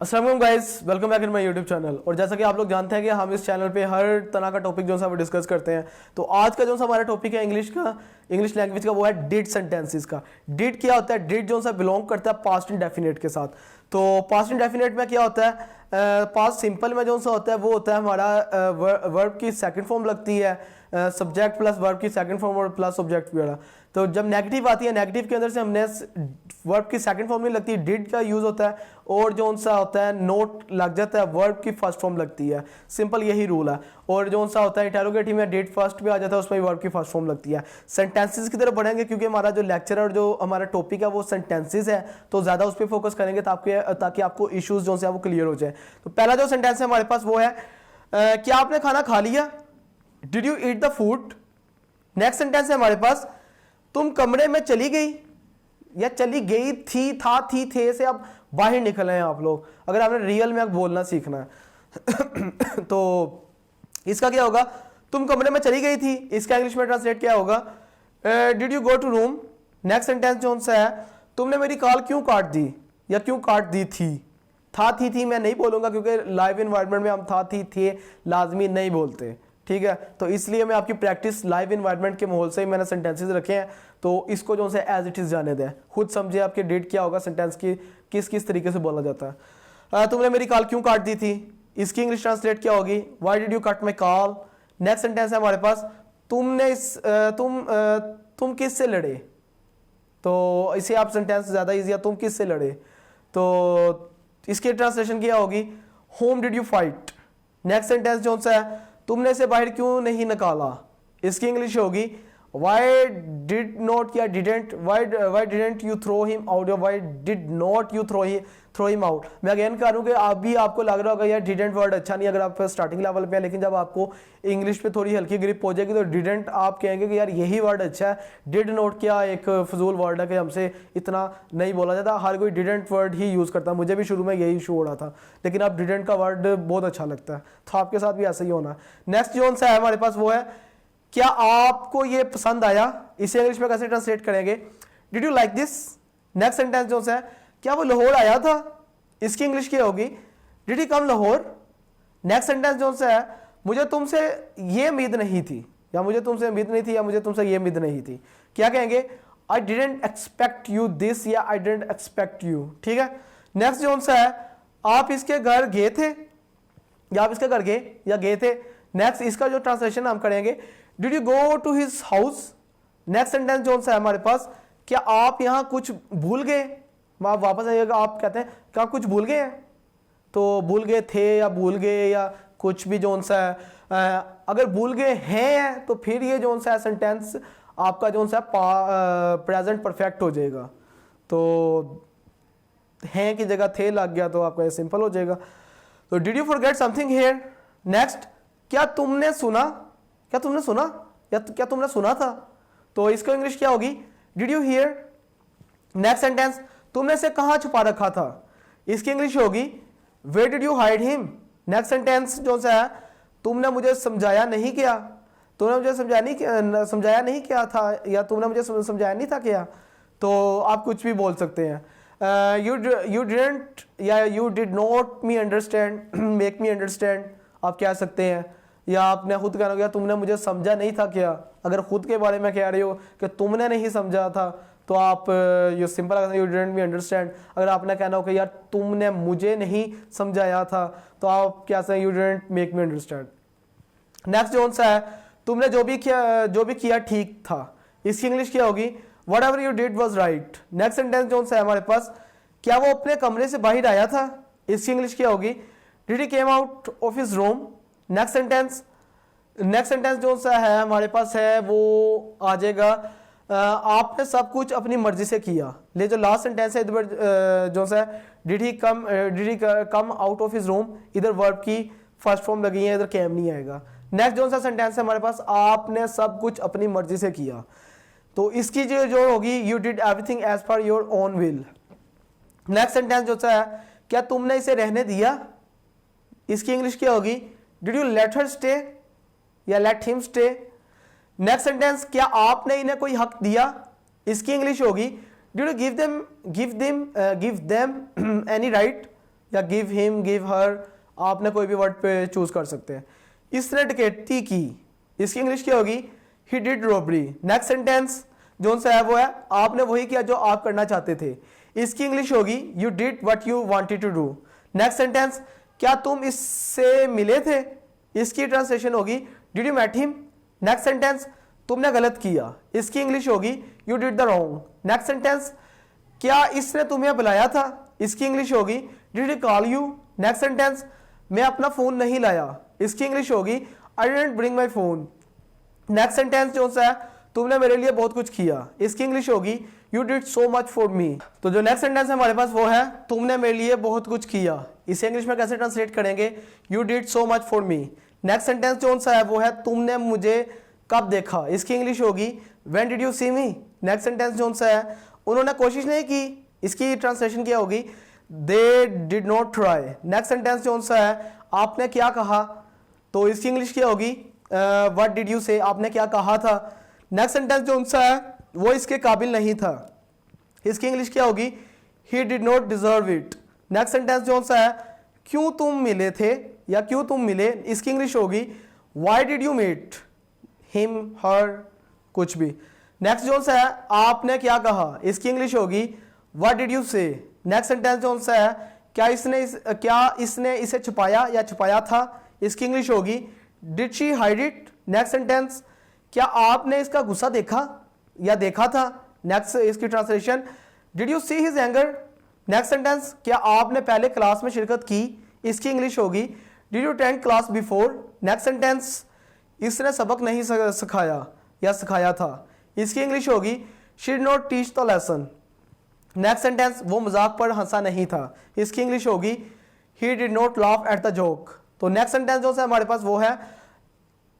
अस्सलाम वालेकुम guys, welcome back in my YouTube channel. और जैसा कि आप लोग जानते हैं कि हम इस चैनल पे हर तरह का टॉपिक जो सा वो डिस्कस करते हैं। तो आज का जो सा हमारा टॉपिक है इंग्लिश लैंग्वेज का, वो है डिड सेंटेंसेस का। डिड क्या होता है? डिड जो सा बिलोंग करता है पास्ट इंडेफिनिट के साथ। तो पास्ट इंडेफिनिट में क्या होता है? पास्ट सिंपल में जो सा होता है वो होता है हमारा वर्ब की सेकंड फॉर्म लगती है, सब्जेक्ट प्लस वर्ब की सेकंड फॉर्म और प्लस ऑब्जेक्ट वगैरह। तो जब नेगेटिव आती है, नेगेटिव के अंदर से हमने वर्ब की सेकंड फॉर्म नहीं लगती, डिड का यूज होता है। और जो सा होता है नोट लग जाता है, वर्ब की फर्स्ट फॉर्म लगती है। सिंपल यही रूल है। और जो सा होता है इंटेरोगेटिव में डिड फर्स्ट पे आ जाता है, उसमें वर्ब की फर्स्ट फॉर्म लगती है। सेंटेंसेस की तरफ बढ़ेंगे क्योंकि हमारा जो लेक्चर और जो हमारा टॉपिक है वो सेंटेंसेस है, तो ज्यादा उस पर फोकस करेंगे ताकि आपको इश्यूज जो है वो क्लियर हो जाए। तो पहला जो सेंटेंस है हमारे पास वो है क्या आपने खाना खा लिया? Did you eat the food? Next sentence है हमारे पास तुम कमरे में चली गई या चली गई थी, था, थी, थे से अब बाहर निकल हैं आप लोग, अगर आपने रियल में बोलना सीखना है। तो इसका क्या होगा? तुम कमरे में चली गई थी, इसका इंग्लिश में ट्रांसलेट क्या होगा? Did you go to room? Next sentence जो सा है तुमने मेरी कॉल क्यों काट दी या क्यों काट दी थी? था, थी मैं नहीं बोलूंगा क्योंकि लाइव इन्वायरमेंट में हम था, थी, थे लाजमी नहीं बोलते, ठीक है। तो इसलिए मैं आपकी प्रैक्टिस लाइव इन्वायरमेंट के माहौल से ही मैंने सेंटेंसेस रखे हैं। तो इसको जो है एज इट इज जाने दें, खुद समझे आपके डिड क्या होगा, सेंटेंस की किस किस तरीके से बोला जाता है। तुमने मेरी कॉल क्यों काट दी थी, इसकी इंग्लिश ट्रांसलेट क्या होगी? Why did you cut my call? Next sentence है हमारे पास तुम किससे लड़े? तो इसे आप सेंटेंस ज्यादा ईजी है, तुम किससे लड़े? तो इसकी ट्रांसलेशन क्या होगी? Home did you fight? Next sentence जो सा है तुमने इसे बाहर क्यों नहीं निकाला? इसकी इंग्लिश होगी व्हाई डिड नॉट या didn't why didn't you throw him out या why did not you throw him out. मैं अगेन कह रहा हूं कि आप भी आपको लग रहा होगा यार डिडेंट वर्ड अच्छा नहीं अगर आप स्टार्टिंग लेवल पे है, लेकिन जब आपको इंग्लिश पे थोड़ी हल्की ग्रिप हो जाएगी तो डिडेंट आप कहेंगे कि यार यही वर्ड अच्छा है। डिड नॉट क्या एक फजूल वर्ड है कि हमसे इतना नहीं बोला जाता, हर कोई डिडेंट वर्ड ही यूज करता है। मुझे भी शुरू में यही इशू हो रहा था, लेकिन अब डिडेंट का वर्ड बहुत अच्छा लगता है, तो आपके साथ भी ऐसा ही होना। नेक्स्ट जो सा है हमारे पास वो है क्या आपको ये पसंद आया? इसे इंग्लिश में कैसे ट्रांसलेट करेंगे? Did you like this? Next sentence जो है क्या वो लाहौर आया था? इसकी इंग्लिश क्या होगी? Did he come Lahore? Next sentence जो है मुझे तुमसे ये उम्मीद नहीं थी या मुझे तुमसे उम्मीद नहीं थी या मुझे तुमसे ये उम्मीद नहीं थी। क्या कहेंगे? I didn't expect you this या आई डिडंट एक्सपेक्ट यू, ठीक है। नेक्स्ट जो है आप इसके घर गए थे या आप इसके घर गए या गए थे। नेक्स्ट इसका जो ट्रांसलेशन हम करेंगे did you go to his house? Next sentence जो है हमारे पास क्या आप यहां कुछ भूल गए? आप वापस आइएगा, आप कहते हैं क्या आप कुछ भूल गए हैं? तो भूल गए थे या भूल गए या कुछ भी जो सा है, अगर भूल गए हैं तो फिर ये जो सा सेंटेंस आपका जो सा प्रेजेंट परफेक्ट हो जाएगा। तो हैं की जगह थे लग गया तो आपका ये सिंपल हो जाएगा। तो did you forget something here? Next क्या तुमने सुना? क्या तुमने सुना या क्या तुमने सुना था? तो इसको इंग्लिश क्या होगी? Did you hear? Next sentence तुमने इसे कहां छुपा रखा था? इसकी इंग्लिश होगी where did you hide him? Next sentence जो है तुमने मुझे समझाया नहीं किया? तुमने मुझे समझाया नहीं किया था या तुमने मुझे समझाया नहीं था क्या? तो आप कुछ भी बोल सकते हैं। यू डिडंट या you did not me understand, make me understand आप कह सकते हैं। या आपने खुद कहना होगा तुमने मुझे समझा नहीं था क्या? अगर खुद के बारे में कह रहे हो कि तुमने नहीं समझा था तो आप you simple you didn't me understand. अगर आपने कहना होगा यार तुमने मुझे नहीं समझाया था तो आप क्या से you didn't make me understand. Next जो सा है तुमने जो भी किया ठीक था। इसकी इंग्लिश क्या होगी? Whatever you did was right. Next sentence जो सा है हमारे पास क्या वो अपने कमरे से बाहर आया था? इसकी इंग्लिश क्या होगी? Did he came out of his room? Next sentence जो सा है हमारे पास है वो आ जाएगा आपने सब कुछ अपनी मर्जी से किया। ले जो लास्ट सेंटेंस है इधर जो सा did he come out of his room, इधर वर्ब की फर्स्ट फॉर्म लगी है, इधर कैम नहीं आएगा। नेक्स्ट जो सा सेंटेंस है हमारे पास आपने सब कुछ अपनी मर्जी से किया। तो इसकी जो होगी you did everything as per your own will. Next sentence जो सा है क्या तुमने इसे रहने दिया? इसकी इंग्लिश क्या होगी? Did you let her stay या let him stay? Next sentence क्या आपने इन्हें कोई हक दिया? इसकी इंग्लिश होगी did you give them any right? या गिव हिम, गिव हर, आपने कोई भी वर्ड पे चूज कर सकते हैं। इसने डकैती की, इसकी इंग्लिश क्या होगी? He did robbery. Next sentence जो सा है वो है आपने वही किया जो आप करना चाहते थे, इसकी इंग्लिश होगी you did what you wanted to do. Next sentence क्या तुम इससे मिले थे, इसकी ट्रांसलेशन होगी did you met him. Next sentence तुमने गलत किया, इसकी इंग्लिश होगी you did the wrong. Next sentence क्या इसने तुम्हें बुलाया था, इसकी इंग्लिश होगी did he call you. Next sentence मैं अपना फोन नहीं लाया, इसकी इंग्लिश होगी I didn't bring my phone. Next sentence जो सा है तुमने मेरे लिए बहुत कुछ किया, इसकी इंग्लिश होगी you did so much for me. तो जो नेक्स्ट सेंटेंस है हमारे पास वो है तुमने मेरे लिए बहुत कुछ किया, इसे इंग्लिश में कैसे ट्रांसलेट करेंगे? You did so much for me. Next sentence जो सा है वो है तुमने मुझे कब देखा, इसकी इंग्लिश होगी when did you see me. Next sentence जो सा है उन्होंने कोशिश नहीं की, इसकी ट्रांसलेशन क्या होगी? They did not try. Next sentence जो सा है आपने क्या कहा, तो इसकी इंग्लिश क्या होगी? व्हाट डिड यू से, आपने क्या कहा था। नेक्स्ट सेंटेंस जो सा है वो इसके काबिल नहीं था, इसकी इंग्लिश क्या होगी? He did not deserve it. Next sentence जो सा है क्यों तुम मिले थे या क्यों तुम मिले, इसकी इंग्लिश होगी why did you meet him, her, कुछ भी। नेक्स्ट जो सा है आपने क्या कहा, इसकी इंग्लिश होगी व्हाट डिड यू से। नेक्स्ट सेंटेंस जो सा है क्या इसने इसे छुपाया या छुपाया था, इसकी इंग्लिश होगी did she hide it. Next sentence क्या आपने इसका गुस्सा देखा या देखा था, नेक्स्ट इसकी translation did you see his anger. Next sentence क्या आपने पहले क्लास में शिरकत की, इसकी इंग्लिश होगी did you attend class before. Next sentence इसने सबक नहीं सिखाया या सिखाया था, इसकी इंग्लिश होगी she did not teach the lesson. Next sentence वो मजाक पर हंसा नहीं था, इसकी इंग्लिश होगी he did not laugh at the joke. तो नेक्स्ट सेंटेंस जो है हमारे पास वो है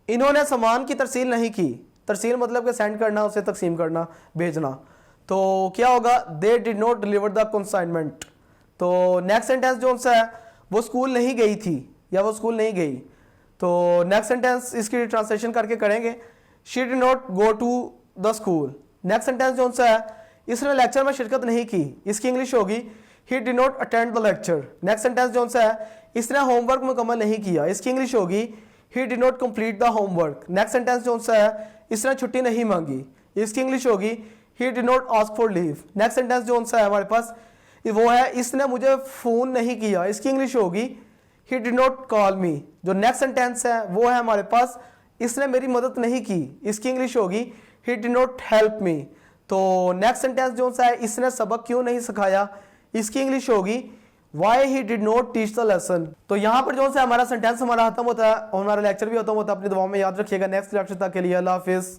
इन्होंने सामान की तरसील नहीं की, तरसील मतलब कि सेंड करना, उसे तकसीम करना, भेजना। तो क्या होगा? They did not deliver the consignment. तो नेक्स्ट सेंटेंस जो सा है वो स्कूल नहीं गई थी या वो स्कूल नहीं गई। तो नेक्स्ट सेंटेंस इसकी ट्रांसलेशन करके करेंगे she did not go to the school. Next sentence जो सा है इसने लेक्चर में शिरकत नहीं की, इसकी इंग्लिश होगी he did not attend the lecture. Next sentence जो सा है इसने होमवर्क मुकम्मल नहीं किया, इसकी इंग्लिश होगी he did not complete the homework. Next sentence जो सा है इसने छुट्टी नहीं मांगी, इसकी इंग्लिश होगी he did not ask for leave. Next sentence जो सा है हमारे पास वो है इसने मुझे फोन नहीं किया, इसकी इंग्लिश होगी ही डिड नॉट कॉल मी। जो नेक्स्ट सेंटेंस है वो है हमारे पास इसने मेरी मदद नहीं की, इसकी इंग्लिश होगी he did not help me. तो नेक्स्ट सेंटेंस जो सा है इसने सबक क्यों नहीं सिखाया, इसकी इंग्लिश होगी why he did not teach the lesson. तो यहाँ पर जो सा हमारा सेंटेंस हमारा खत्म होता है और हमारा लेक्चर भी खत्म होता है। अपनी दुआओं में याद रखिएगा। नेक्स्ट लेक्चर तक के लिए अल्लाह हाफिज़।